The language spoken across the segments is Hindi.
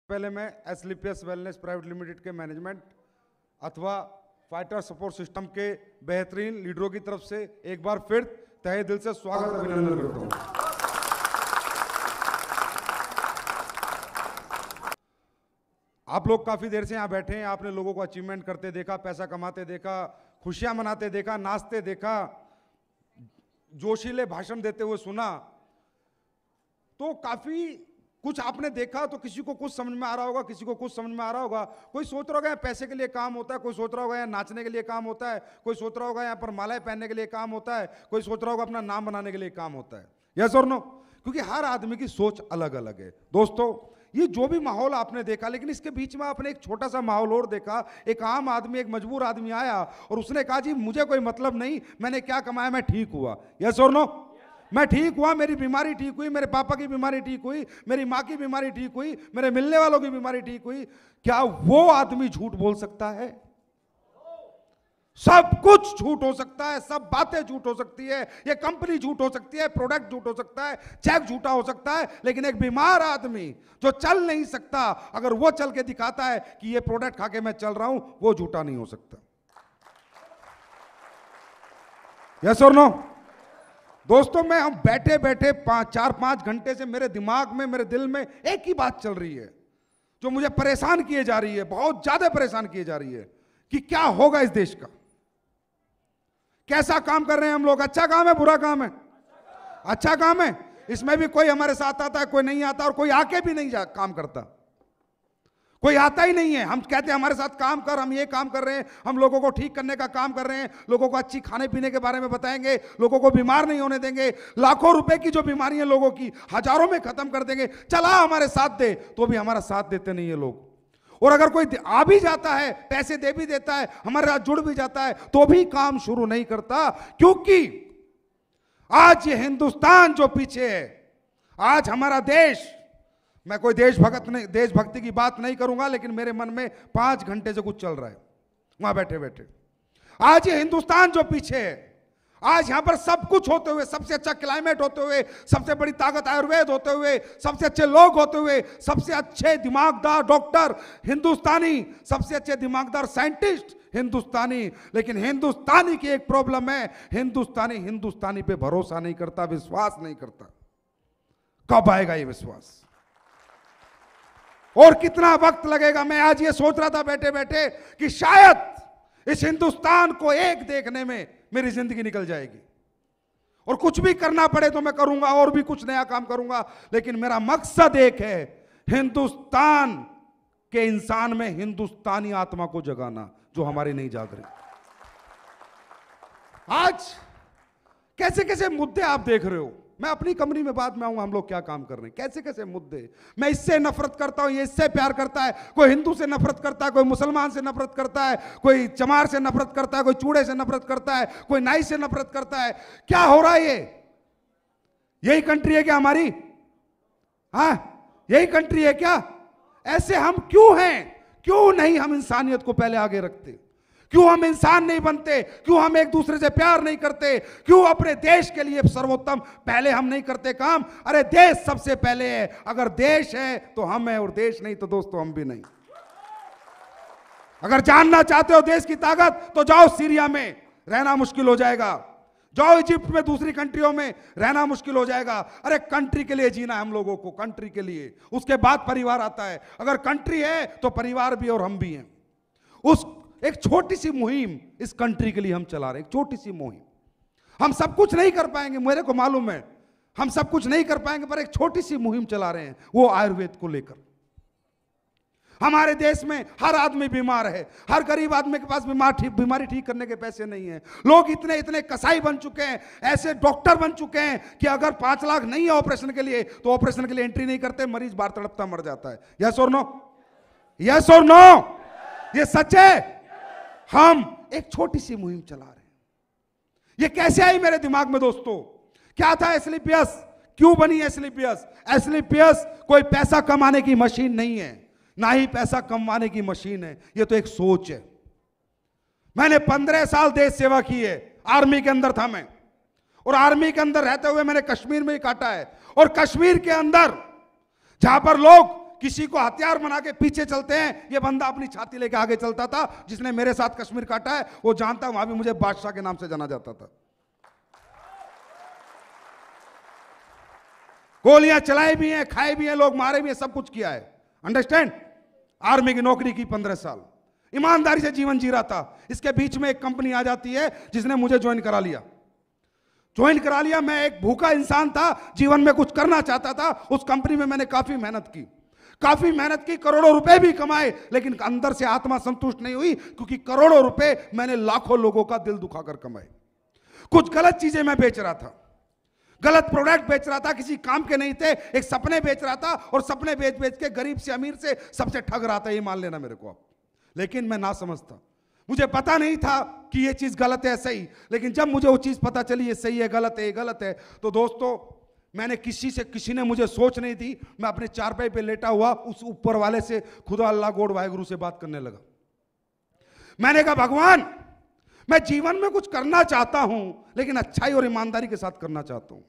पहले मैं एसलीपीएस वेलनेस प्राइवेट लिमिटेड के मैनेजमेंट अथवा फाइटर सपोर्ट सिस्टम के बेहतरीन लीडरों की तरफ से एक बार फिर तहे दिल से स्वागत अभिनंदन करता हूं। आप लोग काफी देर से यहां बैठे हैं, आपने लोगों को अचीवमेंट करते देखा, पैसा कमाते देखा, खुशियां मनाते देखा, नाचते देखा, जोशीले भाषण देते हुए सुना, तो काफी कुछ आपने देखा। तो किसी को कुछ समझ में आ रहा होगा, किसी को कुछ समझ में आ रहा होगा। कोई सोच रहा होगा यहाँ पैसे के लिए काम होता है, कोई सोच रहा होगा यहाँ नाचने के लिए काम होता है, कोई सोच रहा होगा यहाँ पर मालाएं पहनने के लिए काम होता है, कोई सोच रहा होगा अपना नाम बनाने के लिए काम होता है। यस और नो? क्योंकि हर आदमी की सोच अलग अलग है। दोस्तों, ये जो भी माहौल आपने देखा, लेकिन इसके बीच में आपने एक छोटा सा माहौल और देखा। एक आम आदमी, एक मजबूर आदमी आया और उसने कहा जी मुझे कोई मतलब नहीं, मैंने क्या कमाया, मैं ठीक हुआ। यस और नो? मैं ठीक हुआ, मेरी बीमारी ठीक हुई, मेरे पापा की बीमारी ठीक हुई, मेरी माँ की बीमारी ठीक हुई, मेरे मिलने वालों की बीमारी ठीक हुई। क्या वो आदमी झूठ बोल सकता है? सब कुछ झूठ हो सकता है, सब बातें झूठ हो सकती है, ये कंपनी झूठ हो सकती है, प्रोडक्ट झूठ हो सकता है, चेक झूठा हो सकता है, लेकिन एक बीमार आदमी जो चल नहीं सकता, अगर वो चल के दिखाता है कि ये प्रोडक्ट खा के मैं चल रहा हूं, वो झूठा नहीं हो सकता। यस और नो? दोस्तों, मैं हम बैठे बैठे 4-5 घंटे से मेरे दिमाग में, मेरे दिल में एक ही बात चल रही है जो मुझे परेशान किए जा रही है, बहुत ज्यादा परेशान किए जा रही है कि क्या होगा इस देश का। कैसा काम कर रहे हैं हम लोग? अच्छा काम है, बुरा काम है? अच्छा काम है। इसमें भी कोई हमारे साथ आता है, कोई नहीं आता, और कोई आके भी नहीं काम करता, कोई आता ही नहीं है। हम कहते हैं हमारे साथ काम कर, हम ये काम कर रहे हैं, हम लोगों को ठीक करने का काम कर रहे हैं, लोगों को अच्छी खाने पीने के बारे में बताएंगे, लोगों को बीमार नहीं होने देंगे, लाखों रुपए की जो बीमारियां लोगों की हजारों में खत्म कर देंगे। चला हमारे साथ दे, तो भी हमारा साथ देते नहीं है लोग। और अगर कोई आ भी जाता है, पैसे दे भी देता है, हमारे साथ जुड़ भी जाता है, तो भी काम शुरू नहीं करता। क्योंकि आज ये हिंदुस्तान जो पीछे है, आज हमारा देश, मैं कोई देशभक्ति की बात नहीं करूंगा, लेकिन मेरे मन में 5 घंटे से कुछ चल रहा है वहां बैठे बैठे। आज ये हिंदुस्तान जो पीछे है, आज यहां पर सब कुछ होते हुए, सबसे अच्छा क्लाइमेट होते हुए, सबसे बड़ी ताकत आयुर्वेद होते हुए, सबसे अच्छे लोग होते हुए, सबसे अच्छे दिमागदार डॉक्टर हिंदुस्तानी, सबसे अच्छे दिमागदार साइंटिस्ट हिंदुस्तानी, लेकिन हिंदुस्तानी की एक प्रॉब्लम है, हिंदुस्तानी पे भरोसा नहीं करता, विश्वास नहीं करता। कब आएगा ये विश्वास और कितना वक्त लगेगा? मैं आज ये सोच रहा था बैठे बैठे कि शायद इस हिंदुस्तान को एक देखने में मेरी जिंदगी निकल जाएगी, और कुछ भी करना पड़े तो मैं करूंगा, और भी कुछ नया काम करूंगा, लेकिन मेरा मकसद एक है, हिंदुस्तान के इंसान में हिंदुस्तानी आत्मा को जगाना, जो हमारी नहीं जाग रही। आज कैसे कैसे मुद्दे आप देख रहे हो, मैं अपनी कंपनी में बाद में आऊंगा, हम लोग क्या काम कर रहे हैं, कैसे कैसे मुद्दे। मैं इससे नफरत करता हूं, ये इससे प्यार करता है, कोई हिंदू से नफरत करता है, कोई मुसलमान से नफरत करता है, कोई चमार से नफरत करता है, कोई चूड़े से नफरत करता है, कोई नाई से नफरत करता है। क्या हो रहा है? यही कंट्री है क्या हमारी? हाँ, यही कंट्री है क्या? ऐसे हम क्यों हैं? क्यों नहीं हम इंसानियत को पहले आगे रखते? क्यों हम इंसान नहीं बनते? क्यों हम एक दूसरे से प्यार नहीं करते? क्यों अपने देश के लिए सर्वोत्तम पहले हम नहीं करते काम? अरे देश सबसे पहले है। अगर देश है तो हम है, और देश नहीं तो दोस्तों हम भी नहीं। अगर जानना चाहते हो देश की ताकत, तो जाओ सीरिया में, रहना मुश्किल हो जाएगा। जाओ इजिप्ट में, दूसरी कंट्रियों में, रहना मुश्किल हो जाएगा। अरे कंट्री के लिए जीना है हम लोगों को, कंट्री के लिए, उसके बाद परिवार आता है। अगर कंट्री है तो परिवार भी और हम भी हैं। उस एक छोटी सी मुहिम इस कंट्री के लिए हम चला रहे हैं, एक छोटी सी मुहिम। हम सब कुछ नहीं कर पाएंगे, मेरे को मालूम है, हम सब कुछ नहीं कर पाएंगे, पर एक छोटी सी मुहिम चला रहे हैं, वो आयुर्वेद को लेकर। हमारे देश में हर आदमी बीमार है, हर गरीब आदमी के पास बीमारी ठीक करने के पैसे नहीं है। लोग इतने इतने कसाई बन चुके हैं, ऐसे डॉक्टर बन चुके हैं कि अगर 5 लाख नहीं है ऑपरेशन के लिए, तो ऑपरेशन के लिए एंट्री नहीं करते, मरीज बाहर तड़पता मर जाता है। यस और नो? यस और नो? ये सच है। हम एक छोटी सी मुहिम चला रहे हैं। ये कैसे आई मेरे दिमाग में दोस्तों? क्या था एसलीपीएस? क्यों बनी एसलीपीएस? एसलीपीएस कोई पैसा कमाने की मशीन नहीं है, ना ही पैसा कमाने की मशीन है, ये तो एक सोच है। मैंने 15 साल देश सेवा की है, आर्मी के अंदर था मैं, और आर्मी के अंदर रहते हुए मैंने कश्मीर में ही काटा है। और कश्मीर के अंदर जहां पर लोग किसी को हथियार बना के पीछे चलते हैं, ये बंदा अपनी छाती लेके आगे चलता था। जिसने मेरे साथ कश्मीर काटा है वो जानता, वहां भी मुझे बादशाह के नाम से जाना जाता था। गोलियां चलाई भी हैं, खाए भी हैं, लोग मारे भी हैं, सब कुछ किया है। अंडरस्टैंड? आर्मी की नौकरी की 15 साल, ईमानदारी से जीवन जी रहा था। इसके बीच में एक कंपनी आ जाती है जिसने मुझे ज्वाइन करा लिया। मैं एक भूखा इंसान था, जीवन में कुछ करना चाहता था। उस कंपनी में मैंने काफी मेहनत की, करोड़ों रुपए भी कमाए, लेकिन अंदर से आत्मा संतुष्ट नहीं हुई, क्योंकि करोड़ों रुपए मैंने लाखों लोगों का दिल दुखाकर कमाए। कुछ गलत चीजें मैं बेच रहा था, गलत प्रोडक्ट बेच रहा था, किसी काम के नहीं थे। एक सपने बेच रहा था, और सपने बेच बेच के गरीब से अमीर से सबसे ठग रहा था, ये मान लेना मेरे को आप। लेकिन मैं ना समझता, मुझे पता नहीं था कि ये चीज गलत है सही। लेकिन जब मुझे वो चीज पता चली ये सही है गलत है, ये गलत है, तो दोस्तों मैंने किसी ने मुझे सोच नहीं दी। मैं अपने चारपाई पे लेटा हुआ उस ऊपर वाले से, खुदा अल्लाह गॉड वाहेगुरु से बात करने लगा। मैंने कहा भगवान, मैं जीवन में कुछ करना चाहता हूं, लेकिन अच्छाई और ईमानदारी के साथ करना चाहता हूं।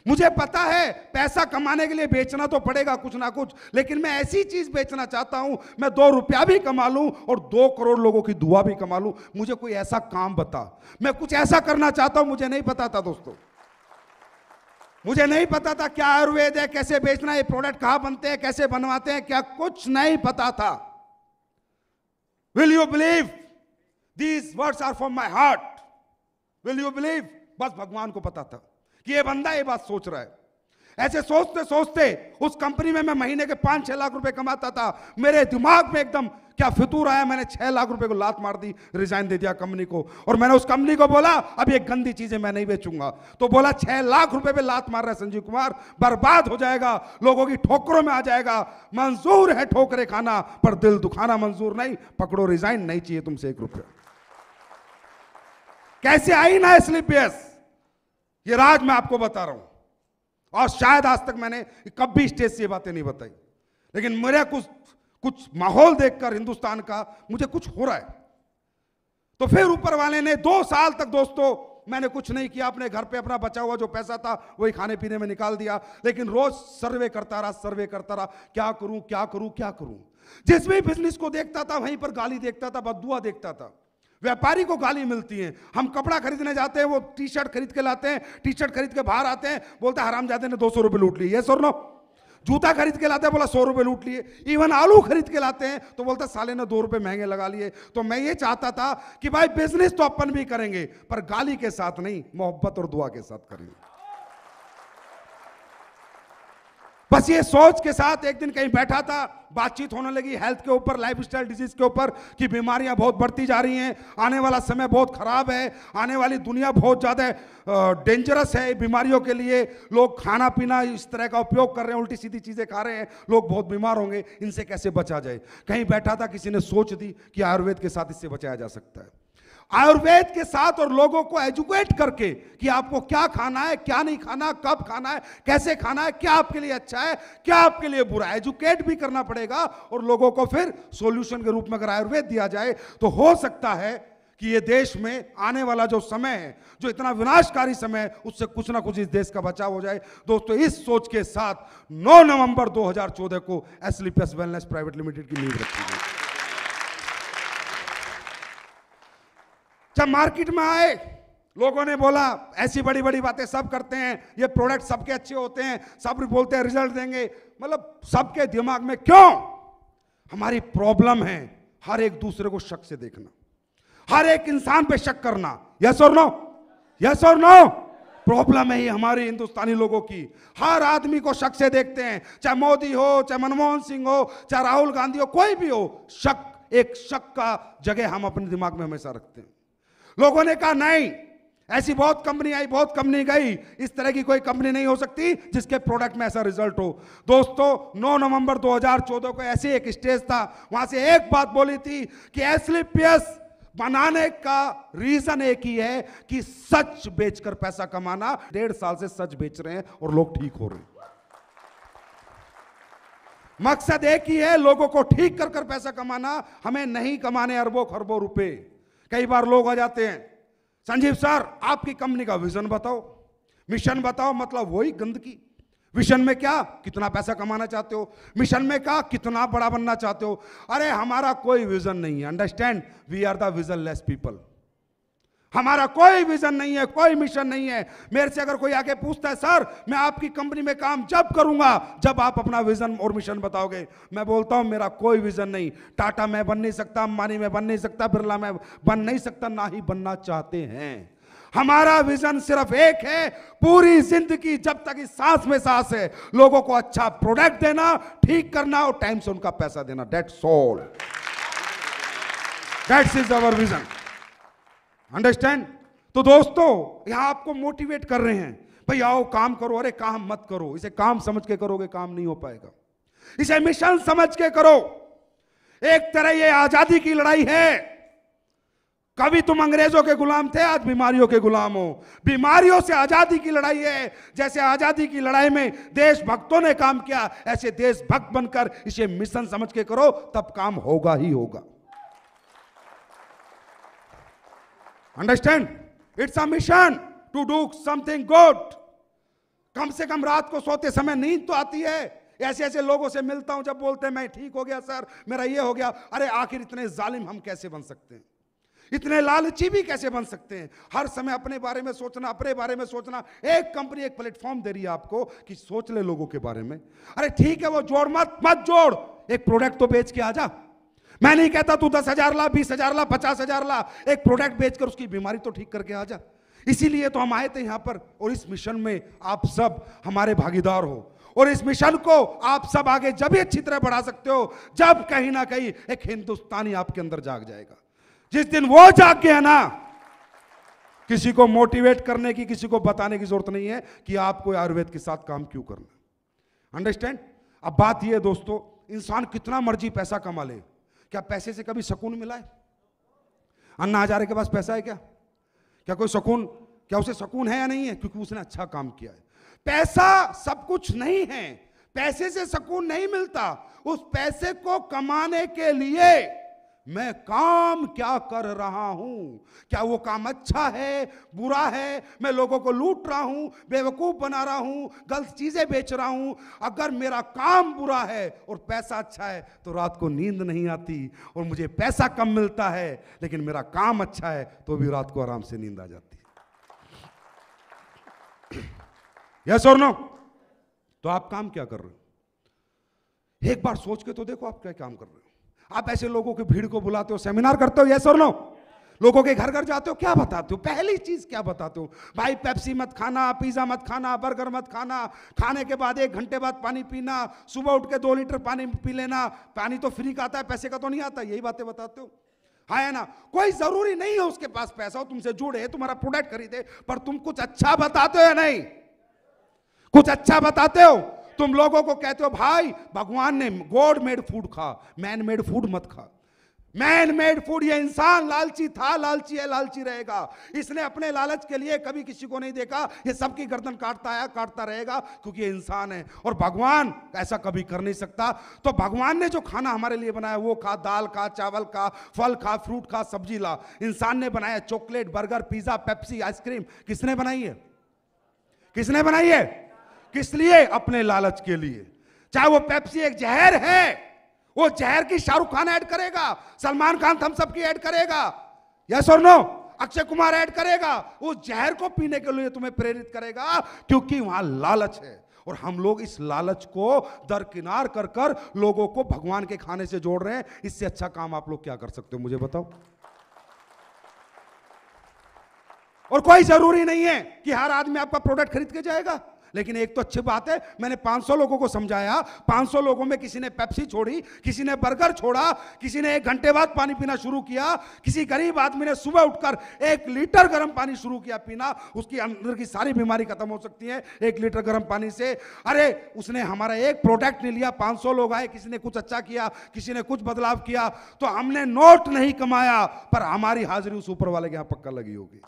मुझे पता है पैसा कमाने के लिए बेचना तो पड़ेगा कुछ ना कुछ, लेकिन मैं ऐसी चीज बेचना चाहता हूं, मैं 2 रुपया भी कमा लूं और 2 करोड़ लोगों की दुआ भी कमा लूं। मुझे कोई ऐसा काम बता, मैं कुछ ऐसा करना चाहता हूं। मुझे नहीं पता था दोस्तों, मुझे नहीं पता था क्या आयुर्वेद है, कैसे बेचना है, प्रोडक्ट कहां बनते हैं, कैसे बनवाते हैं, क्या कुछ नहीं पता था। Will you believe these words are from my heart? Will you believe? बस भगवान को पता था कि ये बंदा ये बात सोच रहा है। ऐसे सोचते सोचते उस कंपनी में मैं महीने के 5-6 लाख रुपए कमाता था। मेरे दिमाग में एकदम क्या फितूर आया, मैंने 6 लाख रुपए को लात मार दी, रिजाइन दे दिया कंपनी को। और मैंने उस कंपनी को बोला अब ये गंदी चीजें मैं नहीं बेचूंगा। तो बोला 6 लाख रुपए पे लात मार रहा है संजीव कुमार, बर्बाद हो जाएगा, लोगों की ठोकरों में आ जाएगा। मंजूर है ठोकरे खाना, पर दिल दुखाना मंजूर नहीं। पकड़ो रिजाइन, नहीं चाहिए तुमसे 1 रुपया। कैसे आई ना स्लीपियस, ये राज मैं आपको बता रहा हूं। और शायद आज तक मैंने कभी स्टेज से ये बातें नहीं बताई, लेकिन मेरा कुछ माहौल देखकर हिंदुस्तान का मुझे कुछ हो रहा है। तो फिर ऊपर वाले ने 2 साल तक दोस्तों मैंने कुछ नहीं किया, अपने घर पे अपना बचा हुआ जो पैसा था वही खाने पीने में निकाल दिया। लेकिन रोज सर्वे करता रहा, क्या करूं। जिस भी बिजनेस को देखता था वहीं पर गाली देखता था, बद्दुआ देखता था। व्यापारी को गाली मिलती है, हम कपड़ा खरीदने जाते हैं, वो टी शर्ट खरीद के लाते हैं, टी शर्ट खरीद के बाहर आते हैं, बोलता है हरामजादे ने 200 रुपए लूट लिए। ये सर नो, जूता खरीद के लाते हैं, बोला 100 रुपए लूट लिए। इवन आलू खरीद के लाते हैं तो बोलता साले ने 2 रुपए महंगे लगा लिए। तो मैं ये चाहता था कि भाई बिजनेस तो अपन भी करेंगे, पर गाली के साथ नहीं, मोहब्बत और दुआ के साथ करेंगे। बस ये सोच के साथ एक दिन कहीं बैठा था, बातचीत होने लगी हेल्थ के ऊपर, लाइफस्टाइल डिजीज के ऊपर, कि बीमारियां बहुत बढ़ती जा रही हैं, आने वाला समय बहुत खराब है, आने वाली दुनिया बहुत ज़्यादा डेंजरस है बीमारियों के लिए। लोग खाना पीना इस तरह का उपयोग कर रहे हैं, उल्टी सीधी चीज़ें खा रहे हैं, लोग बहुत बीमार होंगे, इनसे कैसे बचा जाए। कहीं बैठा था, किसी ने सोच दी कि आयुर्वेद के साथ इससे बचाया जा सकता है। आयुर्वेद के साथ और लोगों को एजुकेट करके कि आपको क्या खाना है, क्या नहीं खाना, कब खाना है, कैसे खाना है, क्या आपके लिए अच्छा है, क्या आपके लिए बुरा है, एजुकेट भी करना पड़ेगा। और लोगों को फिर सॉल्यूशन के रूप में अगर आयुर्वेद दिया जाए तो हो सकता है कि ये देश में आने वाला जो समय है, जो इतना विनाशकारी समय है, उससे कुछ ना कुछ इस देश का बचाव हो जाए। दोस्तों इस सोच के साथ 9 नवंबर 2014 को एस्क्लेपियस वेलनेस प्राइवेट लिमिटेड की नींव रखी गई। जब मार्केट में आए, लोगों ने बोला ऐसी बड़ी बड़ी बातें सब करते हैं, ये प्रोडक्ट सबके अच्छे होते हैं, सब बोलते हैं रिजल्ट देंगे। मतलब सबके दिमाग में क्यों हमारी प्रॉब्लम है हर एक दूसरे को शक से देखना, हर एक इंसान पे शक करना। यस और नो, यस और नो, प्रॉब्लम है ये हमारी हिंदुस्तानी लोगों की। हर आदमी को शक से देखते हैं, चाहे मोदी हो, चाहे मनमोहन सिंह हो, चाहे राहुल गांधी हो, कोई भी हो, शक, एक शक का जगह हम अपने दिमाग में हमेशा रखते हैं। लोगों ने कहा नहीं, ऐसी बहुत कंपनी आई, बहुत कंपनी गई, इस तरह की कोई कंपनी नहीं हो सकती जिसके प्रोडक्ट में ऐसा रिजल्ट हो। दोस्तों 9 नवंबर 2014 को ऐसे एक स्टेज था, वहां से एक बात बोली थी कि एस्क्लेपियस बनाने का रीजन एक ही है कि सच बेचकर पैसा कमाना। 1.5 साल से सच बेच रहे हैं और लोग ठीक हो रहे हैं। मकसद एक ही है, लोगों को ठीक कर कर पैसा कमाना। हमें नहीं कमाने अरबों खरबों रुपए। कई बार लोग आ जाते हैं, संजीव सर आपकी कंपनी का विजन बताओ, मिशन बताओ, मतलब वही गंदगी। विजन में क्या, कितना पैसा कमाना चाहते हो, मिशन में क्या, कितना बड़ा बनना चाहते हो। अरे हमारा कोई विजन नहीं है, understand, we are the visionless people. हमारा कोई विजन नहीं है, कोई मिशन नहीं है। मेरे से अगर कोई आके पूछता है सर मैं आपकी कंपनी में काम जब करूंगा जब आप अपना विजन और मिशन बताओगे, मैं बोलता हूं मेरा कोई विजन नहीं। टाटा में बन नहीं सकता, अंबानी में बन नहीं सकता, बिरला में बन नहीं सकता, ना ही बनना चाहते हैं। हमारा विजन सिर्फ एक है, पूरी जिंदगी जब तक इस सांस में सांस है लोगों को अच्छा प्रोडक्ट देना, ठीक करना और टाइम से उनका पैसा देना। That's all, that's is our vision, understand. तो दोस्तों यहां आपको मोटिवेट कर रहे हैं, भाई आओ काम करो। अरे काम मत करो, इसे काम समझ के करोगे काम नहीं हो पाएगा, इसे मिशन समझ के करो। एक तरह ये आजादी की लड़ाई है। कभी तुम अंग्रेजों के गुलाम थे, आज बीमारियों के गुलाम हो। बीमारियों से आजादी की लड़ाई है। जैसे आजादी की लड़ाई में देशभक्तों ने काम किया, ऐसे देशभक्त बनकर इसे मिशन समझ के करो, तब काम होगा ही होगा। Understand, it's a mission to do something good. कम से कम रात को सोते समय नींद तो आती है। ऐसे ऐसे लोगों से मिलता हूं जब बोलते हैं मैं ठीक हो गया सर, मेरा ये हो गया। अरे आखिर इतने जालिम हम कैसे बन सकते हैं, इतने लालची भी कैसे बन सकते हैं। हर समय अपने बारे में सोचना, अपने बारे में सोचना। एक कंपनी एक प्लेटफॉर्म दे रही है आपको कि सोच ले लोगों के बारे में। अरे ठीक है वो जोड़ मत जोड़, एक प्रोडक्ट तो बेच के आ जा। मैं नहीं कहता तू 10,000 ला, 20,000 ला, 50,000 ला, एक प्रोडक्ट बेचकर उसकी बीमारी तो ठीक करके आ जा। इसीलिए तो हम आए थे यहां पर, और इस मिशन में आप सब हमारे भागीदार हो। और इस मिशन को आप सब आगे जब भी अच्छी तरह बढ़ा सकते हो जब कहीं ना कहीं एक हिंदुस्तानी आपके अंदर जाग जाएगा। जिस दिन वो जाग गया ना, किसी को मोटिवेट करने की, किसी को बताने की जरूरत नहीं है कि आपको आयुर्वेद के साथ काम क्यों करना। अंडरस्टैंड। अब बात यह है दोस्तों, इंसान कितना मर्जी पैसा कमा ले, क्या पैसे से कभी सुकून मिला है? अन्ना हजारे के पास पैसा है क्या कोई सुकून, क्या उसे सुकून है या नहीं है? क्योंकि उसने अच्छा काम किया है। पैसा सब कुछ नहीं है, पैसे से सुकून नहीं मिलता। उस पैसे को कमाने के लिए मैं काम क्या कर रहा हूं, क्या वो काम अच्छा है, बुरा है, मैं लोगों को लूट रहा हूं, बेवकूफ बना रहा हूं, गलत चीजें बेच रहा हूं। अगर मेरा काम बुरा है और पैसा अच्छा है तो रात को नींद नहीं आती, और मुझे पैसा कम मिलता है लेकिन मेरा काम अच्छा है तो भी रात को आराम से नींद आ जाती है। यस और नो? तो आप काम क्या कर रहे हो? एक बार सोच के तो देखो आप क्या काम कर रहे हो। आप ऐसे लोगों की भीड़ को बुलाते हो, सेमिनार करते हो, यस और नो? लोगों के घर घर जाते हो, क्या बताते हो? पहली चीज क्या बताते हो? भाई पेप्सी मत खाना, पिज्जा मत खाना, बर्गर मत खाना, खाने के बाद 1 घंटे बाद पानी पीना, सुबह उठ के 2 लीटर पानी पी लेना, पानी तो फ्री का आता है, पैसे का तो नहीं आता। यही बातें बताते हो, है ना? कोई जरूरी नहीं है उसके पास पैसा हो, तुमसे जुड़े, तुम्हारा प्रोडक्ट खरीदे, पर तुम कुछ अच्छा बताते हो या नहीं? कुछ अच्छा बताते हो। तुम लोगों को कहते हो भाई भगवान ने गॉड मेड फूड खा, मैन मेड फूड मत खा। मैन मेड फूड, ये इंसान लालची था, लालची है, लालची रहेगा। इसने अपने लालच के लिए कभी किसी को नहीं देखा, ये सबकी गर्दन काटता आया, काटता रहेगा, क्योंकि ये इंसान है। और भगवान ऐसा कभी कर नहीं सकता। तो भगवान ने जो खाना हमारे लिए बनाया वो खा, दाल खा, चावल खा, फल खा, फ्रूट खा, सब्जी ला। इंसान ने बनाया chocolate, burger, pizza, Pepsi, ice cream, किसने बनाई है? किसने बनाई है? किस लिए? अपने लालच के लिए। चाहे वो पेप्सी एक जहर है, वो जहर की शाहरुख खान ऐड करेगा, सलमान खान थम्स अप की ऐड करेगा, यस और नो? अक्षय कुमार ऐड करेगा। वो जहर को पीने के लिए तुम्हें प्रेरित करेगा, क्योंकि वहां लालच है। और हम लोग इस लालच को दरकिनार कर कर लोगों को भगवान के खाने से जोड़ रहे हैं। इससे अच्छा काम आप लोग क्या कर सकते हो, मुझे बताओ? और कोई जरूरी नहीं है कि हर आदमी आपका प्रोडक्ट खरीद के जाएगा। लेकिन एक तो अच्छी बात है, मैंने 500 लोगों को समझाया, 500 लोगों में किसी ने पेप्सी छोड़ी, किसी ने बर्गर छोड़ा, किसी ने 1 घंटे बाद पानी पीना शुरू किया, किसी गरीब आदमी ने सुबह उठकर 1 लीटर गर्म पानी शुरू किया पीना। उसकी अंदर की सारी बीमारी खत्म हो सकती है 1 लीटर गर्म पानी से। अरे उसने हमारा एक प्रोडक्ट नहीं लिया, 500 लोग आए, किसी ने कुछ अच्छा किया, किसी ने कुछ बदलाव किया। तो हमने नोट नहीं कमाया, पर हमारी हाजिरी उस ऊपर वाले के यहां पक्का लगी होगी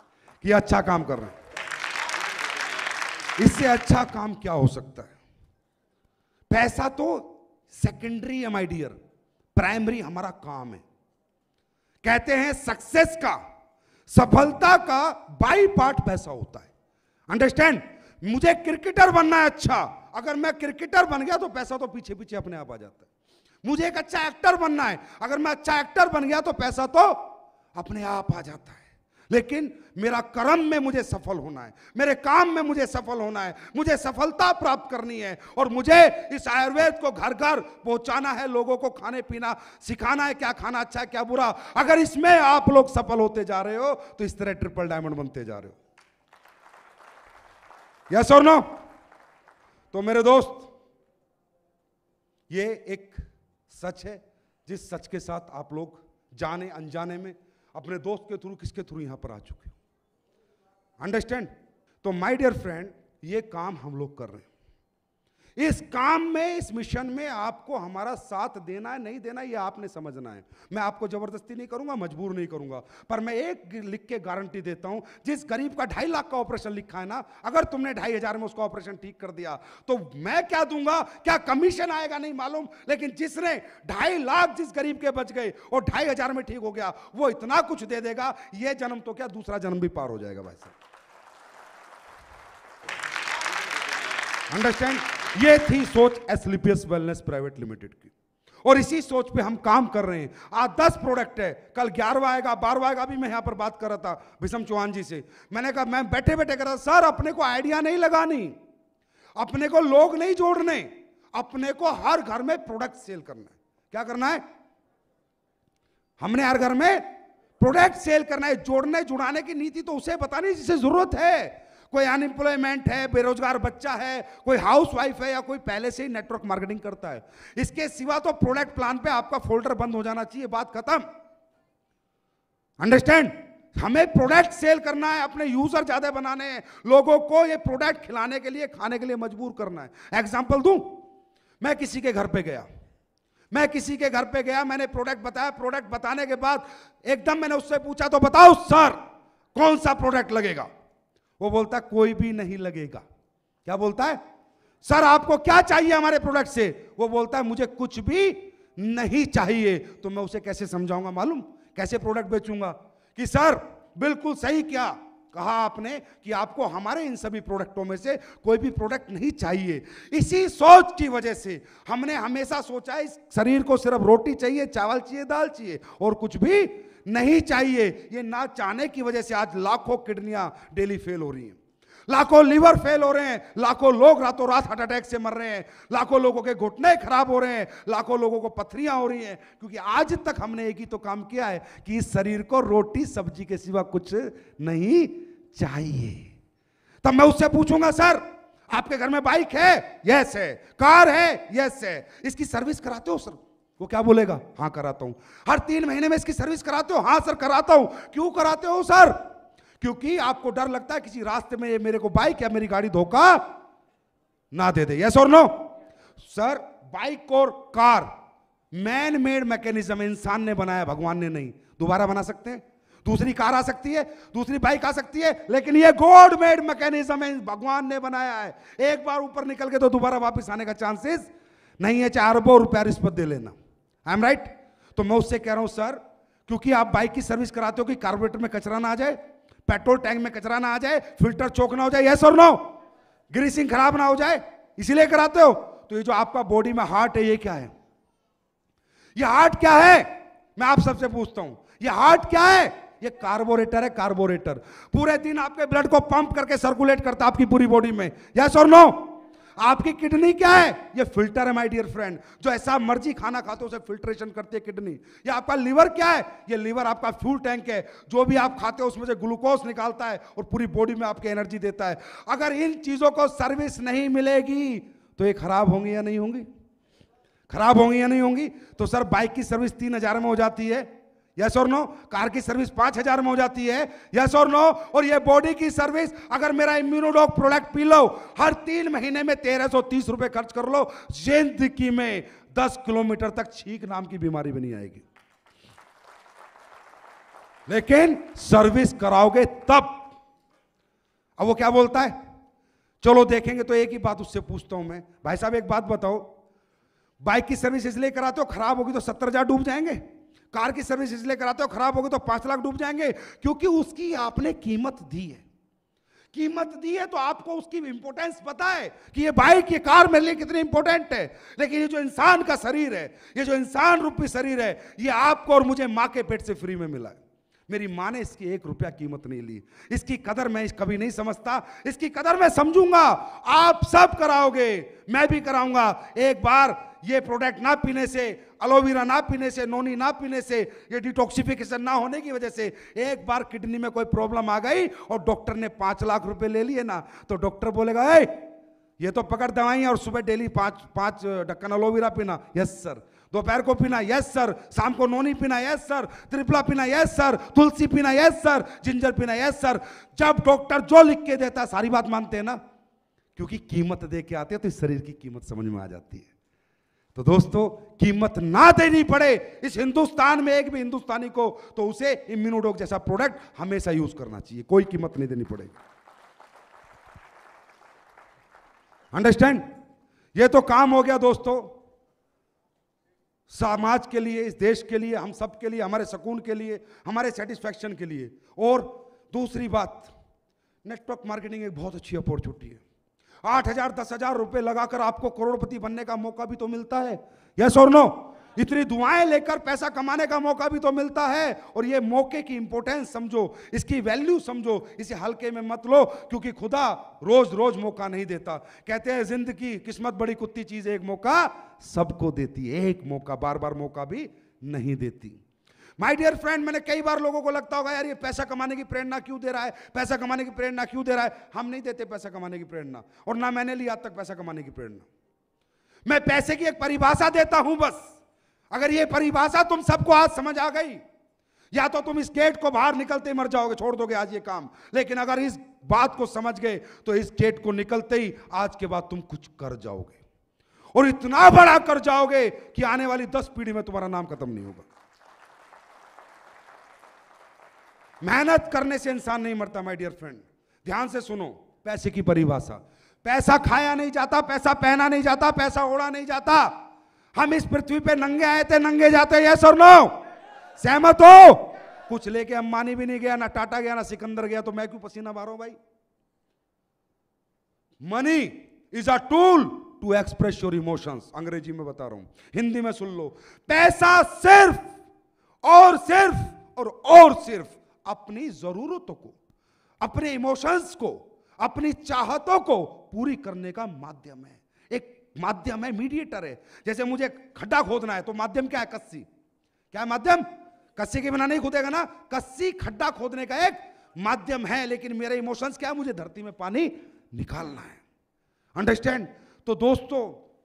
कि अच्छा काम कर रहे हैं। इससे अच्छा काम क्या हो सकता है? पैसा तो सेकेंडरी है माय डियर, प्राइमरी हमारा काम है। कहते हैं सक्सेस का, सफलता का बाई पार्ट पैसा होता है। अंडरस्टैंड? मुझे क्रिकेटर बनना है अच्छा, अगर मैं क्रिकेटर बन गया तो पैसा तो पीछे पीछे अपने आप आ जाता है। मुझे एक अच्छा एक्टर बनना है, अगर मैं अच्छा एक्टर बन गया तो पैसा तो अपने आप आ जाता है। लेकिन मेरा कर्म में मुझे सफल होना है, मेरे काम में मुझे सफल होना है, मुझे सफलता प्राप्त करनी है और मुझे इस आयुर्वेद को घर घर पहुंचाना है, लोगों को खाने पीना सिखाना है, क्या खाना अच्छा है क्या बुरा। अगर इसमें आप लोग सफल होते जा रहे हो तो इस तरह ट्रिपल डायमंड बनते जा रहे हो। यस और नो? तो मेरे दोस्त, ये एक सच है जिस सच के साथ आप लोग जाने अनजाने में अपने दोस्त के थ्रू किसके थ्रू यहां पर आ चुके हो। अंडरस्टैंड? तो माय डियर फ्रेंड, ये काम हम लोग कर रहे हैं। इस काम में, इस मिशन में आपको हमारा साथ देना है नहीं देना ये आपने समझना है। मैं आपको जबरदस्ती नहीं करूंगा, मजबूर नहीं करूंगा, पर मैं एक लिख के गारंटी देता हूं, जिस गरीब का 2.5 लाख का ऑपरेशन लिखा है ना, अगर तुमने 2,500 में उसका ऑपरेशन ठीक कर दिया तो मैं क्या दूंगा, क्या कमीशन आएगा नहीं मालूम, लेकिन जिसने 2.5 लाख जिस गरीब के बच गए और 2,500 में ठीक हो गया, वो इतना कुछ दे देगा, ये जन्म तो क्या दूसरा जन्म भी पार हो जाएगा भाई साहब। अंडरस्टैंड? ये थी सोच एस्क्लेपियस वेलनेस प्राइवेट लिमिटेड की, और इसी सोच पे हम काम कर रहे हैं। आज 10 प्रोडक्ट है, कल 11वां आएगा, 12वां आएगा। अभी मैं यहां पर बात कर रहा था विषम चौहान जी से, मैंने कहा, मैं बैठे बैठे कर रहा था, सर अपने को आइडिया नहीं लगानी, अपने को लोग नहीं जोड़ने, अपने को हर घर में प्रोडक्ट सेल करना है। क्या करना है? हमने हर घर में प्रोडक्ट सेल करना है। जोड़ने जुड़ाने की नीति तो उसे बतानी जिसे जरूरत है। कोई अनएम्प्लॉयमेंट है, बेरोजगार बच्चा है, कोई हाउस वाइफ है, या कोई पहले से ही नेटवर्क मार्केटिंग करता है। इसके सिवा तो प्रोडक्ट प्लान पे आपका फोल्डर बंद हो जाना चाहिए, बात खत्म। अंडरस्टैंड? हमें प्रोडक्ट सेल करना है, अपने यूजर ज्यादा बनाने हैं, लोगों को ये प्रोडक्ट खिलाने के लिए, खाने के लिए मजबूर करना है। एग्जांपल दूं, मैं किसी के घर पे गया, मैंने प्रोडक्ट बताया। प्रोडक्ट बताने के बाद एकदम मैंने उससे पूछा, तो बताओ सर कौन सा प्रोडक्ट लगेगा? वो बोलता है कोई भी नहीं लगेगा। क्या बोलता है? सर आपको क्या चाहिए हमारे प्रोडक्ट से? वो बोलता है मुझे कुछ भी नहीं चाहिए। तो मैं उसे कैसे समझाऊंगा मालूम, कैसे प्रोडक्ट बेचूंगा कि सर बिल्कुल सही क्या कहा आपने कि आपको हमारे इन सभी प्रोडक्टों में से कोई भी प्रोडक्ट नहीं चाहिए। इसी सोच की वजह से हमने हमेशा सोचा है इस शरीर को सिर्फ रोटी चाहिए, चावल चाहिए, दाल चाहिए और कुछ भी नहीं चाहिए। ये ना चाहने की वजह से आज लाखों किडनियां डेली फेल हो रही हैं, लाखों लीवर फेल हो रहे हैं, लाखों लोग रातों रात हार्ट अटैक से मर रहे हैं, लाखों लोगों के घुटने खराब हो रहे हैं, लाखों लोगों को पथरियां हो रही हैं, क्योंकि आज तक हमने एक ही तो काम किया है कि इस शरीर को रोटी सब्जी के सिवा कुछ नहीं चाहिए। तब मैं उससे पूछूंगा, सर आपके घर में बाइक है? यस है। कार है? यस है। इसकी सर्विस कराते हो सर? वो क्या बोलेगा? हाँ कराता हूं। हर 3 महीने में इसकी सर्विस कराते हो? हाँ सर कराता हूं। क्यों कराते हो सर? क्योंकि आपको डर लगता है किसी रास्ते में मेरे को बाइक या मेरी गाड़ी धोखा ना दे दे। यस और नो? सर बाइक और कार मैन मेड मैकेनिज्म, इंसान ने बनाया, भगवान ने नहीं। दोबारा बना सकते हैं, दूसरी कार आ सकती है, दूसरी बाइक आ सकती है, लेकिन ये गॉड मेड मैकेनिज्म है, भगवान ने बनाया है। एक बार ऊपर निकल के तो दोबारा वापस आने का चांसेस नहीं है, चाहे अरबों रुपया रिश्वत दे लेना। I am right? तो मैं उससे कह रहा हूं सर, क्योंकि आप बाइक की सर्विस कराते हो कि कार्बोरेटर में कचरा ना आ जाए, पेट्रोल टैंक में कचरा ना आ जाए, फिल्टर चोक ना हो जाए, यस और नो, ग्रीसिंग खराब ना हो जाए, इसीलिए कराते हो। तो ये जो आपका बॉडी में हार्ट है, ये क्या है? ये हार्ट क्या है? मैं आप सबसे पूछता हूं, ये हार्ट क्या है? ये कार्बोरेटर है। कार्बोरेटर पूरे दिन आपके ब्लड को पंप करके सर्कुलेट करता है आपकी पूरी बॉडी में, यस और नो। आपकी किडनी क्या है? ये फिल्टर है माय डियर फ्रेंड, जो ऐसा मर्जी खाना खाते हो उसे फिल्ट्रेशन करती है किडनी। ये आपका लीवर क्या है? ये लीवर आपका फ्यूल टैंक है, जो भी आप खाते हो उसमें से ग्लूकोज निकालता है और पूरी बॉडी में आपकी एनर्जी देता है। अगर इन चीजों को सर्विस नहीं मिलेगी तो ये खराब होंगी या नहीं होंगी? खराब होंगी या नहीं होंगी? तो सर बाइक की सर्विस 3,000 में हो जाती है, यस और नो। कार की सर्विस 5,000 में हो जाती है, यस और नो। और ये बॉडी की सर्विस, अगर मेरा इम्यूनोडॉक प्रोडक्ट पी लो, हर 3 महीने में 1,330 रुपए खर्च कर लो, जिंदगी में 10 किलोमीटर तक छींक नाम की बीमारी भी नहीं आएगी। लेकिन सर्विस कराओगे तब। अब वो क्या बोलता है, चलो देखेंगे। तो एक ही बात उससे पूछता हूं मैं, भाई साहब एक बात बताओ, बाइक की सर्विस इसलिए कराते हो खराब होगी तो 70,000 डूब जाएंगे, कार की सर्विस इसलिए कराते हो खराब होगी तो 5 लाख डूब जाएंगे, क्योंकि उसकी आपने कीमत दी है कीमत दी है तो आपको उसकी इंपॉर्टेंस पता है कि ये बाइक, ये कार मेरे लिए कितनी इंपॉर्टेंट है। लेकिन ये जो इंसान का शरीर है, ये जो इंसान रूपी शरीर है, ये आपको और मुझे मां के पेट से फ्री में मिला है। मेरी मां ने इसकी 1 रुपया कीमत नहीं ली। इसकी कदर मैं कभी नहीं समझता, इसकी कदर मैं समझूंगा। आप सब कराओगे, मैं भी कराऊंगा। एक बार ये प्रोडक्ट ना पीने से, एलोवेरा ना पीने से, नोनी ना पीने से, ये डिटॉक्सिफिकेशन ना होने की वजह से एक बार किडनी में कोई प्रॉब्लम आ गई और डॉक्टर ने 5 लाख रुपए ले लिए ना, तो डॉक्टर बोलेगा ए, ये तो पकड़ दवाई और सुबह डेली 5 ढक्कन एलोवेरा पीना, यस सर। दोपहर को पीना, यस सर। शाम को नोनी पीना, यस सर। त्रिफला पीना, यस सर। तुलसी पीना, यस सर। जिंजर पीना, यस सर। जब डॉक्टर जो लिख के देता है सारी बात मानते हैं ना, क्योंकि कीमत दे के आते हैं तो इस शरीर की कीमत समझ में आ जाती है। तो दोस्तों, कीमत ना देनी पड़े इस हिंदुस्तान में एक भी हिंदुस्तानी को, तो उसे इम्यूनोडॉक जैसा प्रोडक्ट हमेशा यूज करना चाहिए, कोई कीमत नहीं देनी पड़ेगी। अंडरस्टैंड? ये तो काम हो गया दोस्तों समाज के लिए, इस देश के लिए, हम सब के लिए, हमारे सुकून के लिए, हमारे सेटिस्फैक्शन के लिए। और दूसरी बात, नेटवर्क मार्केटिंग एक बहुत अच्छी अपॉर्चुनिटी है। 8,000 10,000 रुपए लगाकर आपको करोड़पति बनने का मौका भी तो मिलता है, यस और नो? इतनी दुआएं लेकर पैसा कमाने का मौका भी तो मिलता है। और ये मौके की इंपॉर्टेंस समझो, इसकी वैल्यू समझो, इसे हल्के में मत लो, क्योंकि खुदा रोज रोज मौका नहीं देता। कहते हैं जिंदगी किस्मत बड़ी कुत्ती चीज है, एक मौका सबको देती है, एक मौका, बार बार मौका भी नहीं देती। माय डियर फ्रेंड, मैंने कई बार लोगों को लगता होगा यार ये पैसा कमाने की प्रेरणा क्यों दे रहा है, पैसा कमाने की प्रेरणा क्यों दे रहा है। हम नहीं देते पैसा कमाने की प्रेरणा, और ना मैंने ली आज तक पैसा कमाने की प्रेरणा। मैं पैसे की एक परिभाषा देता हूं बस। अगर ये परिभाषा तुम सबको आज समझ आ गई, या तो तुम इस गेट को बाहर निकलते ही मर जाओगे, छोड़ दोगे आज ये काम। लेकिन अगर इस बात को समझ गए तो इस गेट को निकलते ही आज के बाद तुम कुछ कर जाओगे, और इतना बड़ा कर जाओगे कि आने वाली 10 पीढ़ी में तुम्हारा नाम खत्म नहीं होगा। मेहनत करने से इंसान नहीं मरता माय डियर फ्रेंड। ध्यान से सुनो पैसे की परिभाषा। पैसा खाया नहीं जाता, पैसा पहना नहीं जाता, पैसा ओढ़ा नहीं जाता। हम इस पृथ्वी पे नंगे आए थे, नंगे जाते हैं, यस और नो? सहमत हो? कुछ लेके अंबानी भी नहीं गया, ना टाटा गया, ना सिकंदर गया, तो मैं क्यों पसीना मारूं भाई? Money is a tool to express your emotions. अंग्रेजी में बता रहा हूं, हिंदी में सुन लो। पैसा सिर्फ और सिर्फ अपनी जरूरतों को, अपने इमोशंस को, अपनी चाहतों को पूरी करने का माध्यम है। एक माध्यम है, मीडिएटर है। जैसे मुझे खड्डा खोदना है तो माध्यम क्या है? कस्सी। क्या है माध्यम? कस्सी के बिना नहीं खोदेगा ना। कस्सी खड्डा खोदने का एक माध्यम है, लेकिन मेरे इमोशंस क्या है? मुझे धरती में पानी निकालना है। अंडरस्टैंड? तो दोस्तों,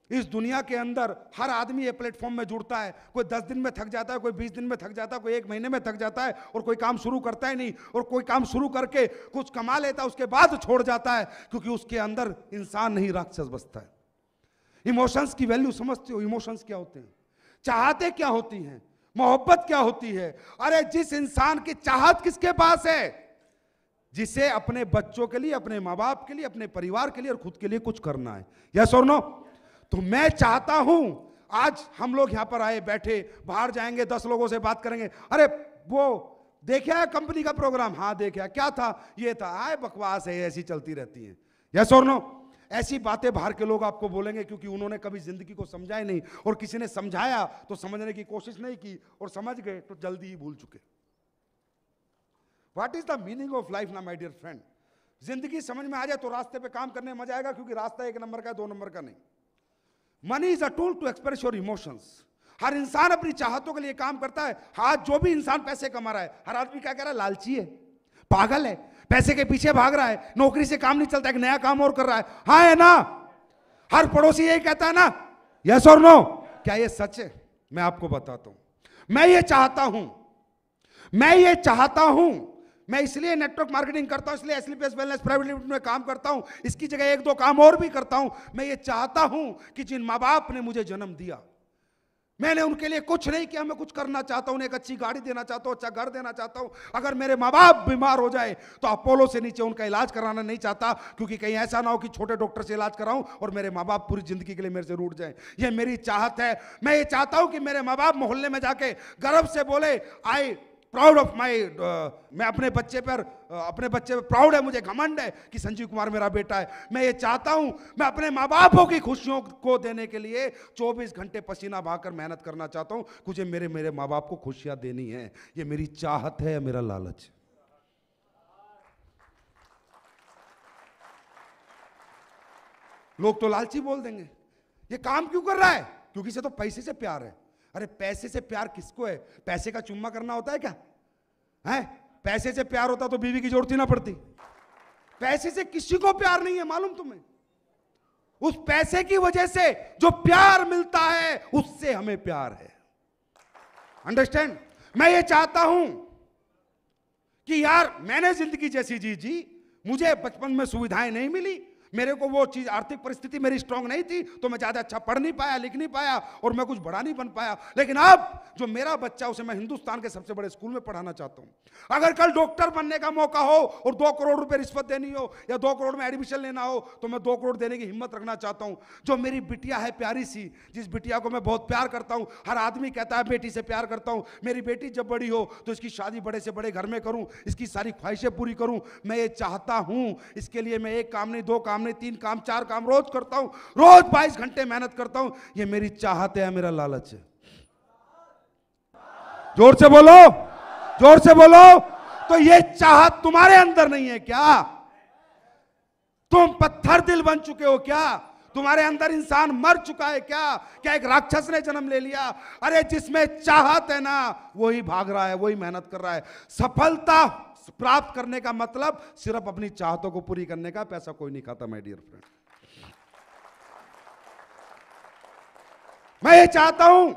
इस दुनिया के अंदर हर आदमी ये प्लेटफॉर्म में जुड़ता है। कोई 10 दिन में थक जाता है, कोई 20 दिन में थक जाता है, कोई 1 महीने में थक जाता है, और कोई काम शुरू करता ही नहीं, और कोई काम शुरू करके कुछ कमा लेता है, उसके बाद छोड़ जाता है, क्योंकि उसके अंदर इंसान नहीं राक्षस बसता है। इमोशंस की वैल्यू समझते हो? इमोशंस क्या होते हैं? चाहते क्या होती हैं? मोहब्बत क्या होती है? अरे जिस इंसान की चाहत किसके पास है? जिसे अपने बच्चों के लिए, अपने माँ बाप के लिए, अपने परिवार के लिए और खुद के लिए कुछ करना है, यस और नो? तो मैं चाहता हूं, आज हम लोग यहां पर आए, बैठे, बाहर जाएंगे, 10 लोगों से बात करेंगे। अरे वो देखा है कंपनी का प्रोग्राम? हाँ देखा। क्या था? ये था। आए बकवास है, ऐसी चलती रहती है, यस और नो? ऐसी बातें बाहर के लोग आपको बोलेंगे, क्योंकि उन्होंने कभी जिंदगी को समझा ही नहीं, और किसी ने समझाया तो समझने की कोशिश नहीं की, और समझ गए तो जल्दी ही भूल चुके। What is the meaning of life ना माय डियर फ्रेंड? जिंदगी समझ में आ जाए तो रास्ते पे काम करने में मजा आएगा, क्योंकि रास्ता 1 नंबर का है, 2 नंबर का नहीं। Money is a tool to express your emotions. हर इंसान अपनी चाहतों के लिए काम करता है। आज जो भी इंसान पैसे कमा रहा है, हर आदमी क्या कह रहा है? लालची है, पागल है, पैसे के पीछे भाग रहा है, नौकरी से काम नहीं चलता, एक नया काम और कर रहा है। हाँ है ना? हर पड़ोसी यही कहता है ना, यस और नो? क्या ये सच है? मैं आपको बताता हूं। मैं ये चाहता हूं, मैं इसलिए नेटवर्क मार्केटिंग करता हूं, इसलिए एसलीपीएस वेलनेस प्राइवेट लिमिटेड में काम करता हूं, इसकी जगह 1-2 काम और भी करता हूं। मैं ये चाहता हूं कि जिन माँ बाप ने मुझे जन्म दिया, मैंने उनके लिए कुछ नहीं किया, मैं कुछ करना चाहता हूं, उन्हें एक अच्छी गाड़ी देना चाहता हूं, अच्छा घर देना चाहता हूं। अगर मेरे माँ बाप बीमार हो जाए तो अपोलो से नीचे उनका इलाज कराना नहीं चाहता, क्योंकि कहीं ऐसा ना हो कि छोटे डॉक्टर से इलाज कराऊं और मेरे माँ बाप पूरी जिंदगी के लिए मेरे से रूठ जाए। ये मेरी चाहत है। मैं ये चाहता हूं कि मेरे माँ बाप मोहल्ले में जाके गर्व से बोले, आई प्राउड ऑफ माई, मैं अपने बच्चे पर प्राउड है, मुझे घमंड है कि संजीव कुमार मेरा बेटा है। मैं ये चाहता हूं, मैं अपने माँ बापों की खुशियों को देने के लिए 24 घंटे पसीना बहाकर मेहनत करना चाहता हूं। मुझे मेरे माँ बाप को खुशियां देनी है। ये मेरी चाहत है या मेरा लालच? लोग तो लालची बोल देंगे, ये काम क्यों कर रहा है? क्योंकि इसे तो पैसे से प्यार है। अरे पैसे से प्यार किसको है? पैसे का चुम्मा करना होता है क्या? है? पैसे से प्यार होता तो बीवी की जरूरत ही ना पड़ती। पैसे से किसी को प्यार नहीं है, मालूम तुम्हें? उस पैसे की वजह से जो प्यार मिलता है उससे हमें प्यार है। अंडरस्टैंड? मैं ये चाहता हूं कि यार मैंने जिंदगी जैसी जी, मुझे बचपन में सुविधाएं नहीं मिली, मेरे को वो चीज, आर्थिक परिस्थिति मेरी स्ट्रांग नहीं थी, तो मैं ज्यादा अच्छा पढ़ नहीं पाया, लिख नहीं पाया, और मैं कुछ बड़ा नहीं बन पाया। लेकिन अब जो मेरा बच्चा, उसे मैं हिंदुस्तान के सबसे बड़े स्कूल में पढ़ाना चाहता हूं। अगर कल डॉक्टर बनने का मौका हो और 2 करोड़ रुपए रिश्वत देनी हो या 2 करोड़ में एडमिशन लेना हो, तो मैं 2 करोड़ देने की हिम्मत रखना चाहता हूं। जो मेरी बिटिया है प्यारी सी, जिस बिटिया को मैं बहुत प्यार करता हूं, हर आदमी कहता है बेटी से प्यार करता हूं, मेरी बेटी जब बड़ी हो तो इसकी शादी बड़े से बड़े घर में करूं, इसकी सारी ख्वाहिशें पूरी करूं। मैं ये चाहता हूं। इसके लिए मैं 1 काम नहीं, 2 काम नहीं, 3 काम, 4 काम रोज करता हूं, रोज 22 घंटे मेहनत करता हूं। ये मेरी चाहत है, मेरा लालच है? जोर से बोलो, जोर से बोलो। तो ये चाहत तुम्हारे अंदर नहीं है क्या? तुम पत्थर दिल बन चुके हो क्या? तुम्हारे अंदर इंसान मर चुका है क्या? क्या एक राक्षस ने जन्म ले लिया? अरे जिसमें चाहत है ना, वही भाग रहा है, वही मेहनत कर रहा है। सफलता प्राप्त करने का मतलब सिर्फ अपनी चाहतों को पूरी करने का। पैसा कोई नहीं खाता माय डियर फ्रेंड। मैं ये चाहता हूं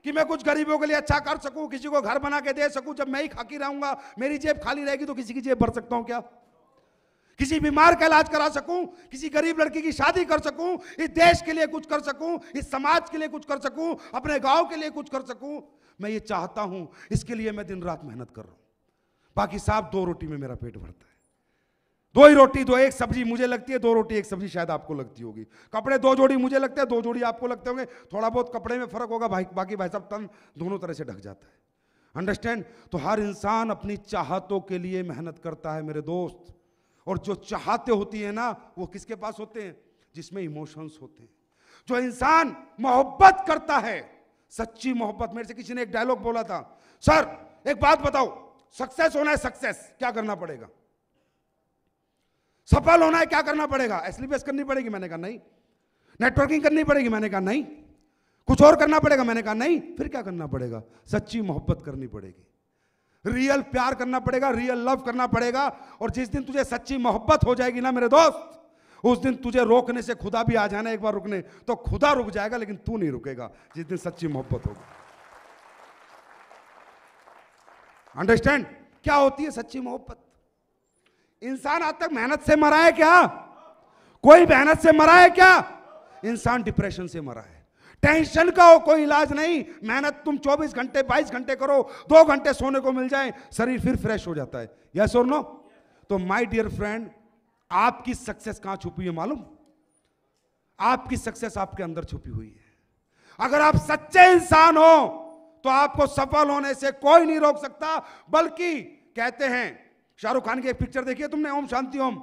कि मैं कुछ गरीबों के लिए अच्छा कर सकूं, किसी को घर बना के दे सकूं। जब मैं ही खाकी रहूंगा, मेरी जेब खाली रहेगी, तो किसी की जेब भर सकता हूं क्या? किसी बीमार का इलाज करा सकूं, किसी गरीब लड़की की शादी कर सकूं, इस देश के लिए कुछ कर सकूं, इस समाज के लिए कुछ कर सकूं, अपने गांव के लिए कुछ कर सकूं। मैं ये चाहता हूं, इसके लिए मैं दिन रात मेहनत कर रहा हूं। बाकी साहब 2 रोटी में मेरा पेट भरता है। 2 ही रोटी, 2 एक सब्जी मुझे लगती है, 2 रोटी 1 सब्जी शायद आपको लगती होगी। कपड़े 2 जोड़ी मुझे लगते हैं, 2 जोड़ी आपको लगते होंगे। थोड़ा बहुत कपड़े में फर्क होगा भाई, बाकी भाई साहब तन दोनों तरह से ढक जाता है। अंडरस्टैंड? तो हर इंसान अपनी चाहतों के लिए मेहनत करता है मेरे दोस्त। और जो चाहते होती है ना, वो किसके पास होते हैं? जिसमें इमोशंस होते हैं। जो इंसान मोहब्बत करता है, सच्ची मोहब्बत। मेरे से किसी ने एक डायलॉग बोला था, सर एक बात बताओ, सक्सेस होना है, सक्सेस क्या करना पड़ेगा? सफल होना है क्या करना पड़ेगा? एसलीबीएस करनी पड़ेगी? मैंने कहा नहीं। नेटवर्किंग करनी पड़ेगी? मैंने कहा नहीं। कुछ और करना पड़ेगा? मैंने कहा नहीं। फिर क्या करना पड़ेगा? सच्ची मोहब्बत करनी पड़ेगी, रियल प्यार करना पड़ेगा, रियल लव करना पड़ेगा। और जिस दिन तुझे सच्ची मोहब्बत हो जाएगी ना मेरे दोस्त, उस दिन तुझे रोकने से खुदा भी आ जाना एक बार रुकने, तो खुदा रुक जाएगा, लेकिन तू नहीं रुकेगा जिस दिन सच्ची मोहब्बत होगी। अंडरस्टैंड? क्या होती है सच्ची मोहब्बत? इंसान आज तक मेहनत से मरा है क्या? कोई मेहनत से मरा है क्या? इंसान डिप्रेशन से मरा है। टेंशन का हो कोई इलाज नहीं। मेहनत तुम 24 घंटे 22 घंटे करो, 2 घंटे सोने को मिल जाए, शरीर फिर फ्रेश हो जाता है। यस और नो? तो माय डियर फ्रेंड, आपकी सक्सेस कहां छुपी है मालूम? आपकी सक्सेस आपके अंदर छुपी हुई है। अगर आप सच्चे इंसान हो तो आपको सफल होने से कोई नहीं रोक सकता। बल्कि कहते हैं, शाहरुख खान की एक पिक्चर देखी है तुमने, ओम शांति ओम?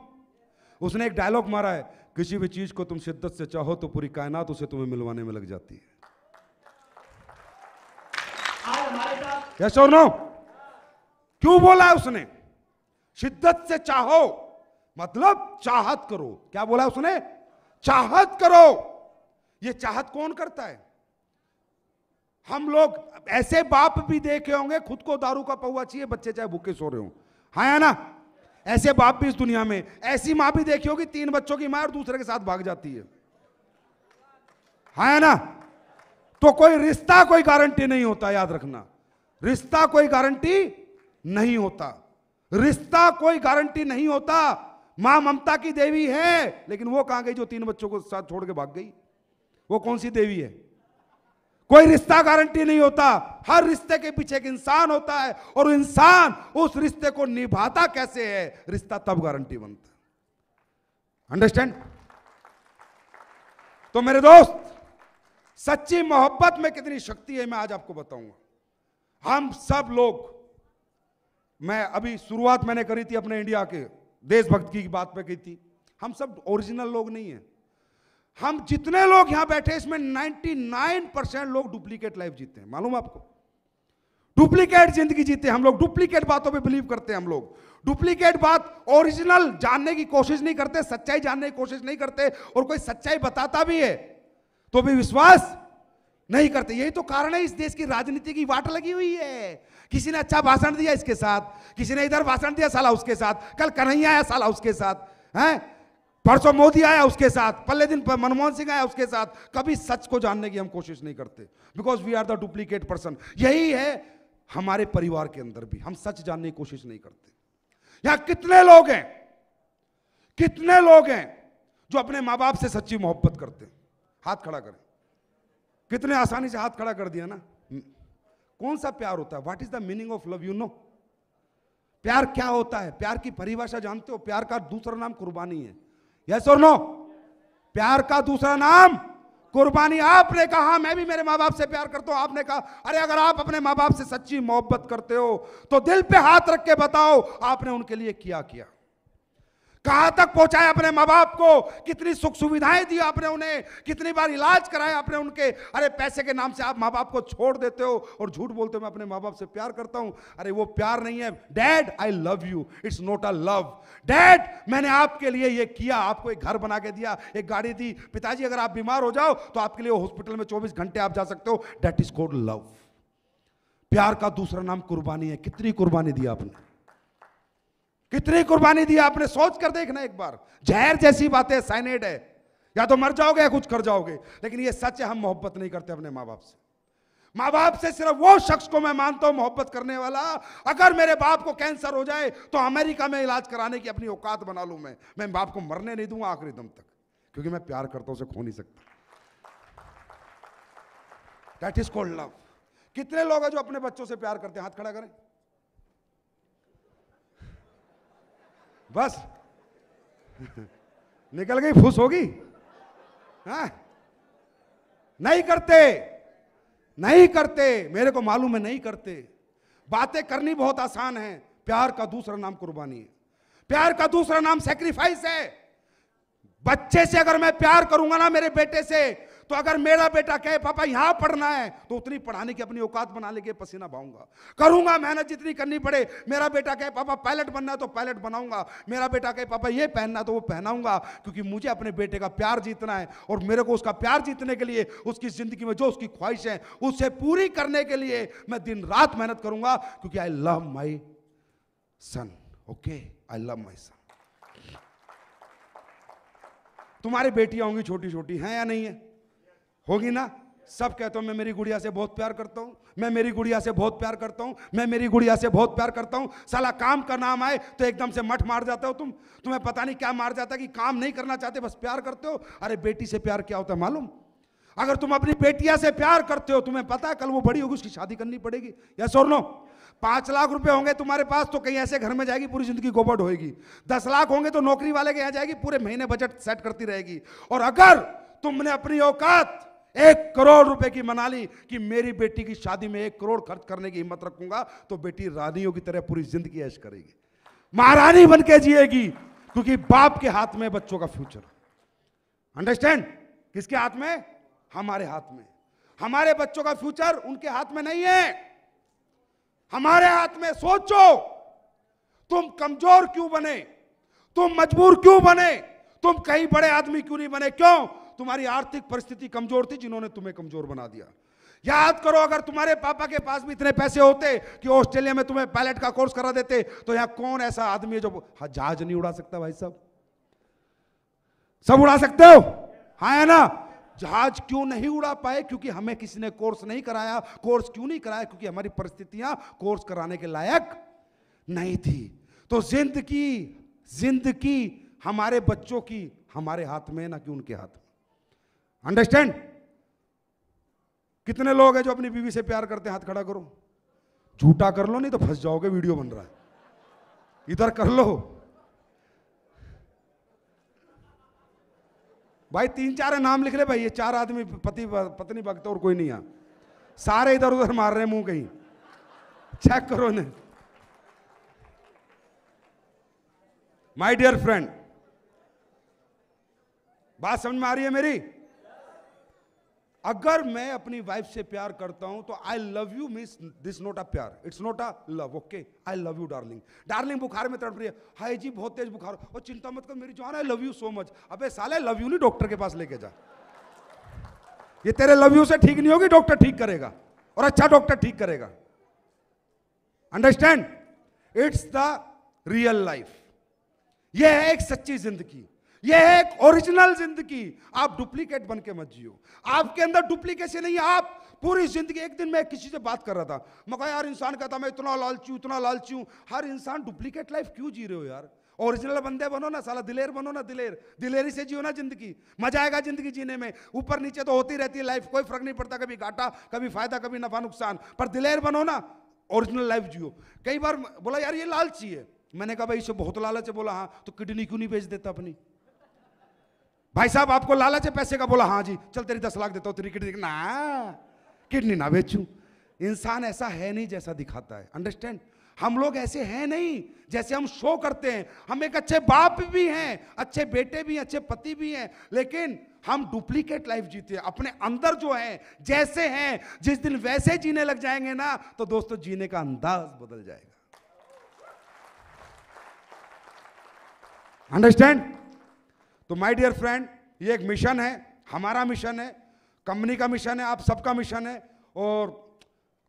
उसने एक डायलॉग मारा है, किसी भी चीज को तुम शिद्दत से चाहो तो पूरी कायनात उसे तुम्हें मिलवाने में लग जाती है। यस और नो? क्यों बोला है उसने? शिद्दत से चाहो मतलब चाहत करो। क्या बोला उसने? चाहत करो। ये चाहत कौन करता है? हम लोग ऐसे बाप भी देखे होंगे, खुद को दारू का पौवा चाहिए, बच्चे चाहे भूखे सो रहे हो। हाँ ना? ऐसे बाप भी इस दुनिया में। ऐसी मां भी देखी होगी, 3 बच्चों की मां और दूसरे के साथ भाग जाती है। हाँ ना? तो कोई रिश्ता कोई गारंटी नहीं होता, याद रखना। रिश्ता कोई गारंटी नहीं होता। रिश्ता कोई गारंटी नहीं होता। मां ममता की देवी है, लेकिन वो कहां गई जो 3 बच्चों को साथ छोड़ के भाग गई? वो कौन सी देवी है? कोई रिश्ता गारंटी नहीं होता। हर रिश्ते के पीछे एक इंसान होता है, और इंसान उस रिश्ते को निभाता कैसे है, रिश्ता तब गारंटी बनता है। अंडरस्टैंड? तो मेरे दोस्त, सच्ची मोहब्बत में कितनी शक्ति है मैं आज आपको बताऊंगा। हम सब लोग मैं अभी शुरुआत मैंने करी थी अपने इंडिया के देशभक्त की बात पे की थी। हम सब ओरिजिनल लोग नहीं हैं। हम जितने लोग यहां बैठे इसमें 99% लोग डुप्लीकेट लाइफ जीते हैं, मालूम आपको? डुप्लीकेट जिंदगी जीते हम लोग, डुप्लीकेट बातों पे बिलीव करते हैं हम लोग, डुप्लीकेट बात, ओरिजिनल जानने की कोशिश नहीं करते, सच्चाई जानने की कोशिश नहीं करते, और कोई सच्चाई बताता भी है तो भी विश्वास नहीं करते। यही तो कारण है इस देश की राजनीति की वाट लगी हुई है। किसी ने अच्छा भाषण दिया इसके साथ, किसी ने इधर भाषण दिया साला उसके साथ, कल कन्हैया आया साला उसके साथ, हैं परसों मोदी आया उसके साथ, पहले दिन मनमोहन सिंह आया उसके साथ। कभी सच को जानने की हम कोशिश नहीं करते, because we are the duplicate person. यही है हमारे परिवार के अंदर भी, हम सच जानने की कोशिश नहीं करते। यहां कितने लोग हैं, कितने लोग हैं जो अपने मां बाप से सच्ची मोहब्बत करते हैं? हाथ खड़ा करें। कितने आसानी से हाथ खड़ा कर दिया ना। कौन सा प्यार होता है? What is the meaning of love? You know प्यार क्या होता है? प्यार की परिभाषा जानते हो? प्यार का दूसरा नाम कुर्बानी है। यस और नो? प्यार का दूसरा नाम कुर्बानी। आपने कहा मैं भी मेरे माँ बाप से प्यार करता हूं, आपने कहा अरे अगर आप अपने माँ बाप से सच्ची मोहब्बत करते हो तो दिल पे हाथ रख के बताओ आपने उनके लिए क्या किया, कहां तक पहुंचाया अपने माँ बाप को, कितनी सुख सुविधाएं दी आपने उन्हें, कितनी बार इलाज कराया आपने उनके। अरे पैसे के नाम से आप माँ बाप को छोड़ देते हो और झूठ बोलते हो मैं अपने माँ बाप से प्यार करता हूं। अरे वो प्यार नहीं है। Dad I love you, it's not a love. Dad मैंने आपके लिए ये किया, आपको एक घर बना के दिया, एक गाड़ी दी। पिताजी अगर आप बीमार हो जाओ तो आपके लिए हॉस्पिटल में 24 घंटे आप जा सकते हो। That is called love. प्यार का दूसरा नाम कुर्बानी है। कितनी कुर्बानी दी आपने, कितनी कुर्बानी दी आपने, सोच कर देखना एक बार। जहर जैसी बातें, साइनेड है, या तो मर जाओगे या कुछ कर जाओगे। लेकिन ये सच है, हम मोहब्बत नहीं करते अपने माँ बाप से। माँ बाप से सिर्फ वो शख्स को मैं मानता हूं मोहब्बत करने वाला, अगर मेरे बाप को कैंसर हो जाए तो अमेरिका में इलाज कराने की अपनी औकात बना लूं। मैं बाप को मरने नहीं दूंगा आखिरी दम तक, क्योंकि मैं प्यार करता हूं, उसे खो नहीं सकता। That is called love. कितने लोग हैं जो अपने बच्चों से प्यार करते हैं? हाथ खड़ा करें। बस निकल गई, फुस होगी। हाँ? नहीं करते, नहीं करते, मेरे को मालूम है नहीं करते। बातें करनी बहुत आसान है, प्यार का दूसरा नाम कुर्बानी है। प्यार का दूसरा नाम सैक्रिफाइस है। बच्चे से अगर मैं प्यार करूंगा ना, मेरे बेटे से, तो अगर मेरा बेटा कहे पापा यहां पढ़ना है तो उतनी पढ़ाने की अपनी औकात बना लेके पसीना बहाऊंगा, करूंगा मेहनत जितनी करनी पड़े। मेरा बेटा कहे पापा पायलट बनना है तो पायलट बनाऊंगा, मेरा बेटा कहे पापा ये पहनना तो वो पहनाऊंगा, क्योंकि मुझे अपने बेटे का प्यार जीतना है। और मेरे को उसका प्यार जीतने के लिए, उसकी जिंदगी में जो उसकी ख्वाहिश है उसे पूरी करने के लिए मैं दिन रात मेहनत करूंगा, क्योंकि I love my son. Okay, I love my son. तुम्हारी बेटियां होंगी छोटी छोटी, हैं या नहीं है? होगी ना? सब कहते हो मैं मेरी गुड़िया से बहुत प्यार करता हूं, मैं मेरी गुड़िया से बहुत प्यार करता हूं, मैं मेरी गुड़िया से बहुत प्यार करता हूं। साला काम का नाम आए तो एकदम से मठ मार जाते हो तुम। तुम्हें पता नहीं क्या मार जाता है कि काम नहीं करना चाहते, बस प्यार करते हो। अरे बेटी से प्यार क्या होता है मालूम? अगर तुम अपनी बेटिया से प्यार करते हो, तुम्हें पता है कल वो बड़ी होगी, उसकी शादी करनी पड़ेगी। यस और नो? 5 लाख रुपए होंगे तुम्हारे पास तो कहीं ऐसे घर में जाएगी पूरी जिंदगी गोबड़ होएगी। 10 लाख होंगे तो नौकरी वाले के यहाँ जाएगी, पूरे महीने बजट सेट करती रहेगी। और अगर तुमने अपनी औकात 1 करोड़ रुपए की मना ली कि मेरी बेटी की शादी में 1 करोड़ खर्च करने की हिम्मत रखूंगा, तो बेटी रानियों की तरह पूरी जिंदगी ऐश करेगी, महारानी बन के जिएगी, क्योंकि बाप के हाथ में बच्चों का फ्यूचर। अंडरस्टैंड? किसके हाथ में? हमारे हाथ में। हमारे बच्चों का फ्यूचर उनके हाथ में नहीं है, हमारे हाथ में। सोचो, तुम कमजोर क्यों बने, तुम मजबूर क्यों बने, तुम कहीं बड़े आदमी क्यों नहीं बने? क्यों? तुम्हारी आर्थिक परिस्थिति कमजोर थी, जिन्होंने तुम्हें कमजोर बना दिया। याद करो, अगर तुम्हारे पापा के पास भी इतने पैसे होते कि ऑस्ट्रेलिया में तुम्हें पायलट का कोर्स करा देते, तो यहां कौन ऐसा आदमी है जो जहाज नहीं उड़ा सकता? भाई साहब, सब उड़ा सकते हो, हाँ है ना? जहाज क्यों नहीं उड़ा पाए? क्योंकि हमें किसी ने कोर्स नहीं कराया। कोर्स क्यों नहीं कराया? क्योंकि हमारी परिस्थितियां कोर्स कराने के लायक नहीं थी। तो जिंदगी हमारे बच्चों की हमारे हाथ में, ना कि उनके हाथ में। अंडरस्टैंड? कितने लोग हैं जो अपनी बीवी से प्यार करते हैं? हाथ खड़ा करो। झूठा कर लो, नहीं तो फंस जाओगे, वीडियो बन रहा है। इधर कर लो भाई, 3-4 नाम लिख ले भाई। ये 4 आदमी पति पत्नी भक्त और कोई नहीं है, सारे इधर उधर मार रहे हैं मुंह कहीं। चेक करो ने। माय डियर फ्रेंड, बात समझ में आ रही है मेरी? अगर मैं अपनी वाइफ से प्यार करता हूं तो I love you means this not a प्यार, it's not a love. Okay, I love you darling. Darling बुखार में तड़प रही है, हाय जी बहुत तेज बुखार, और चिंता मत कर मेरी जान, आई लव यू सो मच। अबे साले लव यू नहीं डॉक्टर के पास लेके जा, ये तेरे लव यू से ठीक नहीं होगी, डॉक्टर ठीक करेगा और अच्छा डॉक्टर ठीक करेगा। Understand? It's the real life. यह है एक सच्ची जिंदगी, यह है एक ओरिजिनल जिंदगी। आप डुप्लीकेट बन के मत जियो, आपके अंदर डुप्लीकेशन नहीं है। आप पूरी जिंदगी, एक दिन मैं किसी से बात कर रहा था, मैं कहा यार इंसान कहता मैं इतना लालची हूं। हर इंसान डुप्लीकेट लाइफ क्यों जी रहे हो यार? ओरिजिनल बंदे बनो ना साला, दिलेर बनो ना, दिलेरी से जियो ना जिंदगी, मजा आएगा जिंदगी जीने में। ऊपर नीचे तो होती रहती है लाइफ, कोई फर्क नहीं पड़ता, कभी घाटा कभी फायदा कभी नफा नुकसान, पर दिलेर बनो ना, ओरिजिनल लाइफ जियो। कई बार बोला यार ये लालची है, मैंने कहा भाई इसे बहुत लालच है, बोला हाँ, तो किडनी क्यों नहीं बेच देता अपनी? भाई साहब आपको लालच है पैसे का, बोला हाँ जी, चल तेरी 10 लाख देता हूं, तेरी किडनी ना, किडनी ना बेचूं। इंसान ऐसा है नहीं जैसा दिखाता है। अंडरस्टैंड? हम लोग ऐसे हैं नहीं जैसे हम शो करते हैं। हम एक अच्छे बाप भी हैं, अच्छे बेटे भी हैं, अच्छे पति भी हैं, लेकिन हम डुप्लीकेट लाइफ जीते हैं। अपने अंदर जो है जैसे हैं, जिस दिन वैसे जीने लग जाएंगे ना, तो दोस्तों जीने का अंदाज बदल जाएगा। अंडरस्टैंड? तो माय डियर फ्रेंड, ये एक मिशन है, हमारा मिशन है, कंपनी का मिशन है, आप सबका मिशन है। और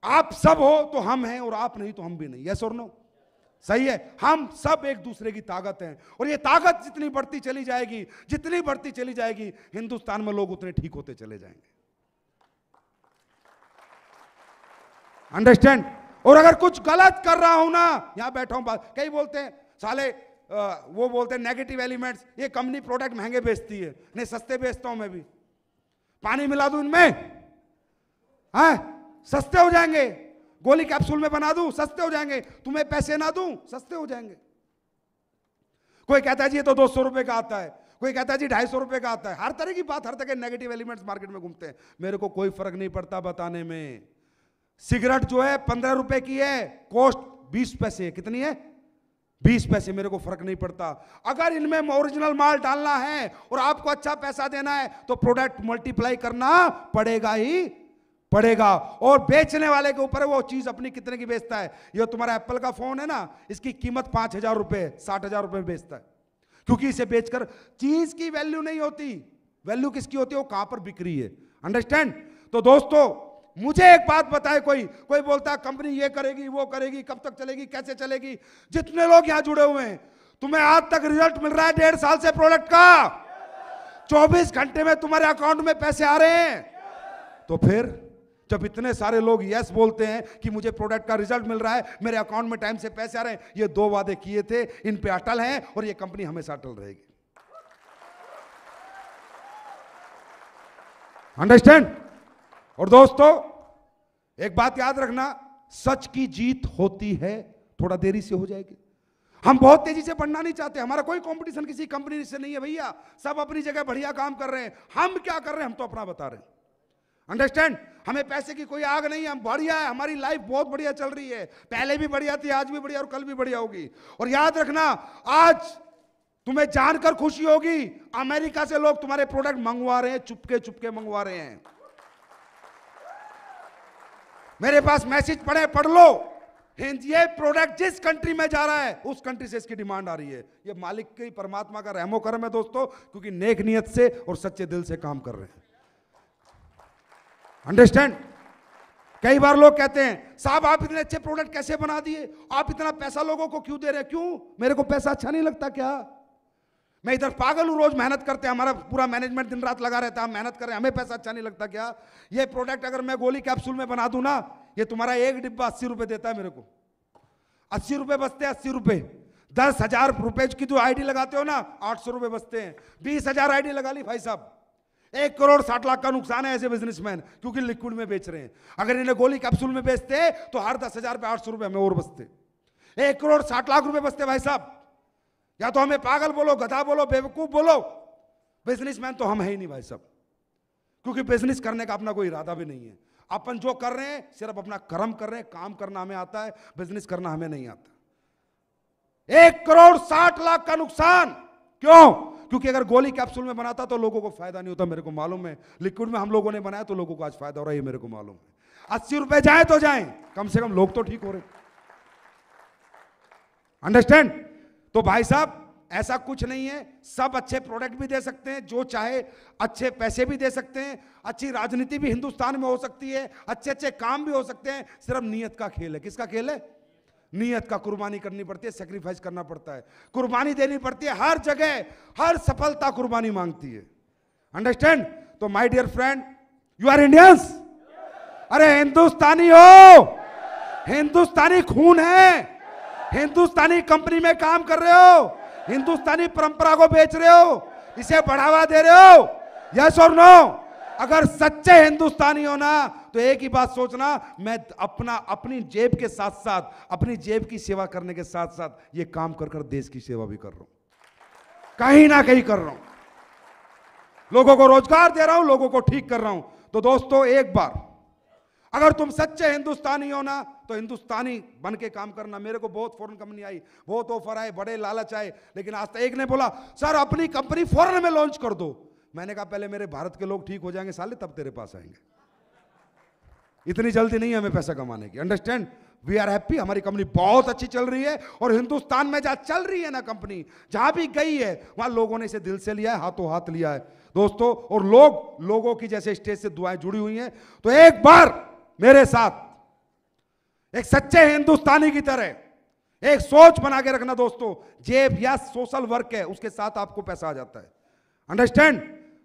आप सब हो तो हम हैं, और आप नहीं तो हम भी नहीं। यस और नो? सही है? हम सब एक दूसरे की ताकत हैं, और ये ताकत जितनी बढ़ती चली जाएगी, जितनी बढ़ती चली जाएगी, हिंदुस्तान में लोग उतने ठीक होते चले जाएंगे। अंडरस्टैंड? और अगर कुछ गलत कर रहा हूं ना, यहां बैठा हूं, कई बोलते हैं साले, वो बोलते हैं नेगेटिव एलिमेंट्स, ये कंपनी प्रोडक्ट महंगे बेचती है, नहीं सस्ते बेचता हूं मैं भी, पानी मिला दूं इनमें, हाँ सस्ते हो जाएंगे, गोली कैप्सूल में बना दूं सस्ते हो जाएंगे, तुम्हें पैसे ना दूं सस्ते हो जाएंगे। कोई कहता है जी ये तो 200 रुपए का आता है, कोई कहता है जी 250 रुपए का आता है। हर तरह की बात, हर तरह के नेगेटिव एलिमेंट्स मार्केट में घूमते हैं, मेरे को कोई फर्क नहीं पड़ता बताने में। सिगरेट जो है 15 रुपए की है, कॉस्ट 20 पैसे है, कितनी है? 20 पैसे, मेरे को फर्क नहीं पड़ता। अगर इनमें ओरिजिनल माल डालना है और आपको अच्छा पैसा देना है तो प्रोडक्ट मल्टीप्लाई करना पड़ेगा ही पड़ेगा। और बेचने वाले के ऊपर वो चीज अपनी कितने की बेचता है। ये तुम्हारा एप्पल का फोन है ना, इसकी कीमत 5,000 रुपए 60,000 रुपए में बेचता है, क्योंकि इसे बेचकर चीज की वैल्यू नहीं होती, वैल्यू किसकी होती है? वो कहां पर बिक रही है। अंडरस्टैंड? तो दोस्तों मुझे एक बात बताए, कोई बोलता है कंपनी ये करेगी वो करेगी, कब तक चलेगी, कैसे चलेगी। जितने लोग यहां जुड़े हुए हैं, तुम्हें आज तक रिजल्ट मिल रहा है 1.5 साल से प्रोडक्ट का, 24 घंटे में तुम्हारे अकाउंट में पैसे आ रहे हैं। तो फिर जब इतने सारे लोग यस बोलते हैं कि मुझे प्रोडक्ट का रिजल्ट मिल रहा है, मेरे अकाउंट में टाइम से पैसे आ रहे हैं, ये 2 वादे किए थे, इन पे अटल हैं और ये कंपनी हमेशा अटल रहेगी। अंडरस्टैंड? और दोस्तों एक बात याद रखना, सच की जीत होती है, थोड़ा देरी से हो जाएगी। हम बहुत तेजी से बढ़ना नहीं चाहते, हमारा कोई कंपटीशन किसी कंपनी से नहीं है भैया, सब अपनी जगह बढ़िया काम कर रहे हैं। हम क्या कर रहे हैं? हम तो अपना बता रहे हैं। अंडरस्टैंड? हमें पैसे की कोई आग नहीं है, हम बढ़िया है, हमारी लाइफ बहुत बढ़िया चल रही है, पहले भी बढ़िया थी, आज भी बढ़िया और कल भी बढ़िया होगी। और याद रखना, आज तुम्हें जानकर खुशी होगी, अमेरिका से लोग तुम्हारे प्रोडक्ट मंगवा रहे हैं, चुपके चुपके मंगवा रहे हैं। मेरे पास मैसेज पढ़ लो, ये प्रोडक्ट जिस कंट्री में जा रहा है उस कंट्री से इसकी डिमांड आ रही है। ये मालिक की, परमात्मा का रहमो करम है दोस्तों, क्योंकि नेक नियत से और सच्चे दिल से काम कर रहे हैं। अंडरस्टैंड? कई बार लोग कहते हैं साहब आप इतने अच्छे प्रोडक्ट कैसे बना दिए, आप इतना पैसा लोगों को क्यों दे रहे हैं? क्यों? मेरे को पैसा अच्छा नहीं लगता क्या? मैं इधर पागल हूं, रोज मेहनत करते हैं, हमारा पूरा मैनेजमेंट दिन रात लगा रहता है, हम मेहनत कर रहे हैं, हमें पैसा अच्छा नहीं लगता क्या? ये प्रोडक्ट अगर मैं गोली कैप्सूल में बना दूं ना, ये तुम्हारा एक डिब्बा 80 रुपए देता है मेरे को, 80 रुपए बचते हैं, 80 रुपए। 10,000 रुपए की जो आईडी लगाते हो ना, 800 रुपए बचते हैं। 20,000 आईडी लगा ली भाई साहब, 1 करोड़ 60 लाख का नुकसान है ऐसे बिजनेसमैन, क्योंकि लिक्विड में बेच रहे हैं। अगर इन्हें गोली कैप्सूल में बेचते तो हर 10,000 पे 800 रुपए हमें और बचते, 1 करोड़ 60 लाख रुपए बचते भाई साहब। या तो हमें पागल बोलो, गधा बोलो, बेवकूफ बोलो, बिजनेसमैन तो हम है ही नहीं भाई साहब, क्योंकि बिजनेस करने का अपना कोई इरादा भी नहीं है। अपन जो कर रहे हैं सिर्फ अपना कर्म कर रहे हैं, काम करना हमें आता है, बिजनेस करना हमें नहीं आता। 1,60,00,000 का नुकसान। क्यों? क्योंकि अगर गोली कैप्सूल में बनाता तो लोगों को फायदा नहीं होता, मेरे को मालूम है। लिक्विड में हम लोगों ने बनाया तो लोगों को आज फायदा हो रहा है, मेरे को मालूम है। 80 रुपए जाए तो जाए, कम से कम लोग तो ठीक हो रहे। अंडरस्टैंड? तो भाई साहब ऐसा कुछ नहीं है, सब अच्छे प्रोडक्ट भी दे सकते हैं, जो चाहे अच्छे पैसे भी दे सकते हैं, अच्छी राजनीति भी हिंदुस्तान में हो सकती है, अच्छे अच्छे काम भी हो सकते हैं। सिर्फ नीयत का खेल है। किसका खेल है? नीयत का। कुर्बानी करनी पड़ती है, सेक्रीफाइस करना पड़ता है, कुर्बानी देनी पड़ती है। हर जगह हर सफलता कुर्बानी मांगती है। अंडरस्टैंड? तो my dear friend, you are Indians. अरे हिंदुस्तानी हो, हिंदुस्तानी खून है, हिंदुस्तानी कंपनी में काम कर रहे हो, हिंदुस्तानी परंपरा को बेच रहे हो, इसे बढ़ावा दे रहे हो। यस और नो? अगर सच्चे हिंदुस्तानी हो ना तो एक ही बात सोचना, मैं अपनी जेब के साथ साथ, अपनी जेब की सेवा करने के साथ साथ ये काम कर कर देश की सेवा भी कर रहा हूं, कहीं ना कहीं कर रहा हूं। लोगों को रोजगार दे रहा हूं, लोगों को ठीक कर रहा हूं। तो दोस्तों एक बार अगर तुम सच्चे हिंदुस्तानी हो ना तो हिंदुस्तानी बन के काम करना। मेरे को बहुत फॉरेन कंपनी आई, बहुत ऑफर आए, बड़े लालच आए, लेकिन आज तक एक ने बोला सर अपनी कंपनी फॉरेन में लॉन्च कर दो। मैंने कहा पहले मेरे भारत के लोग ठीक हो जाएंगे साले, तब तेरे पास आएंगे। इतनी जल्दी नहीं है हमें पैसा कमाने की। अंडरस्टैंड? वी आर हैप्पी, हमारी कंपनी बहुत अच्छी चल रही है। और हिंदुस्तान में जहां चल रही है ना कंपनी, जहां भी गई है वहां लोगों ने इसे दिल से लिया है, हाथों हाथ लिया है दोस्तों। और लोगों की जैसे स्टेज से दुआएं जुड़ी हुई हैं। तो एक बार मेरे साथ एक सच्चे हिंदुस्तानी की तरह एक सोच बना के रखना दोस्तों। जेब या सोशल वर्क है, उसके साथ आपको पैसा आ जाता है। अंडरस्टैंड?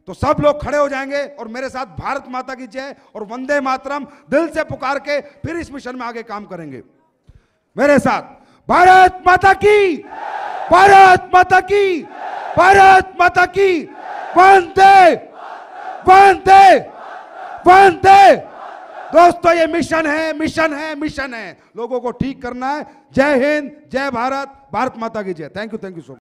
तो सब लोग खड़े हो जाएंगे और मेरे साथ भारत माता की जय और वंदे मातरम दिल से पुकार के फिर इस मिशन में आगे काम करेंगे। मेरे साथ भारत माता की, भारत माता की, भारत माता की, वंदे वंदे वंदे। दोस्तों ये मिशन है, मिशन है, मिशन है। लोगों को ठीक करना है। जय हिंद, जय भारत, भारत माता की जय। Thank you so much.